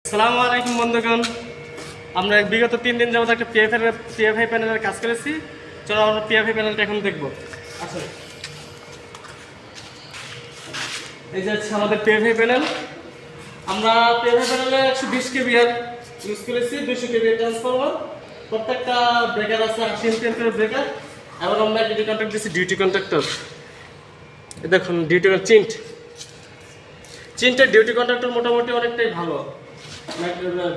আসসালামু আলাইকুম বন্ধুগণ, আমরা বিগত 3 দিন যাবত একটা পিএফআই প্যানেলের কাজ করেছি। চলো আমরা পিএফআই প্যানেলটা এখন দেখব। আচ্ছা, এই যে হচ্ছে আমাদের পিএফআই প্যানেল। আমরা পিএফআই প্যানেলে 120 কেভিআর ইউজ করেছি, 200 কেভিআর ট্রান্সফরমার, প্রত্যেকটা ব্রেকার আছে 80 এমপিআর করে ব্রেকার, এবং আমরা ডিউটি কন্ট্যাক্ট দিচ্ছি ডিউটি কন্ট্রাক্টর। দেখুন ডিউটি চিন্টের ডিউটি কন্ট্রাক্টর মোটামুটি অনেকটাই ভালো,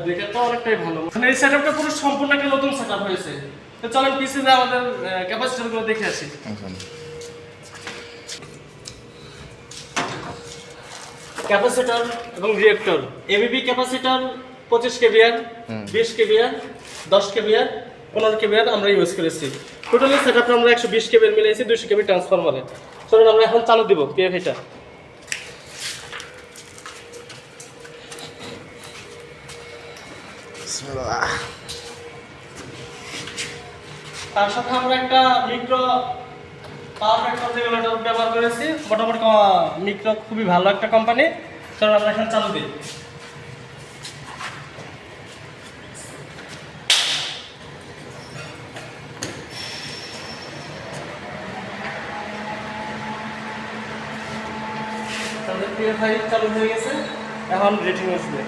ব্রেকারটা অনেকটাই ভালো। মানে এই সেটআপটা পুরো সম্পূর্ণ একটা নতুন সেটআপ হয়েছে। তো চলেন পিসিতে আমাদের ক্যাপাসিটরগুলো দেখে আসি। ক্যাপাসিটর এবং reactor, ABB capacitor 25 KVR, 20 KVR, 10 KVR, 15 KVR আমরা ইউজ করেছি। টোটালি সেটআপটা আমরা 120 কেভিআর মিলাইছি 200 কেভি ট্রান্সফরমারে। চলুন আমরা এখন চালু দিব পিএফআইটা। তার সাথে আমরা একটা মিক্রো পাওয়ার ফ্যাক্টর রেগুলেটর ব্যবহার করেছি। মোটামুটি মিক্রো খুবই ভালো একটা কোম্পানি। চলুন আমরা এখন চালু দিই। তাহলে পিএফআই চালু হয়ে গেছে, এখন রেটিং আসবে।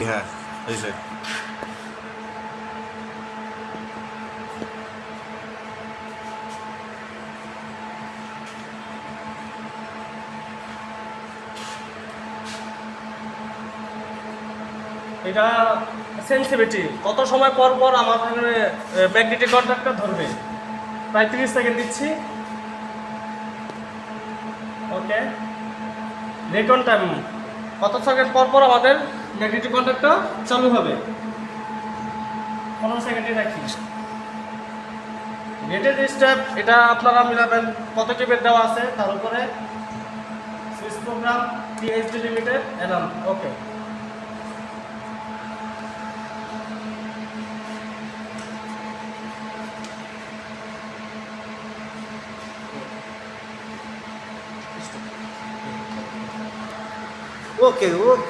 হ্যাঁ, এই যে এটা সেন্সিটিভিটি কত সময় পর পর আমাদের ম্যাগনেটিক কন্ট্যাক্টটা ধরবে, প্রায় 30 সেকেন্ড দিচ্ছি। ওকে, রেকন টাইম কত সেকেন্ড পর পর আমাদের ম্যাগনেটিক কন্ট্যাক্টটা চালু হবে, 15 সেকেন্ডে রাখি। রেটেড স্টেপ এটা আপনারা মিলাবেন কত কেবির দেওয়া আছে তার উপরে। সুইচ প্রোগ্রাম পিএইচডি লিমিটেড এনাম। ওকে, ওকে।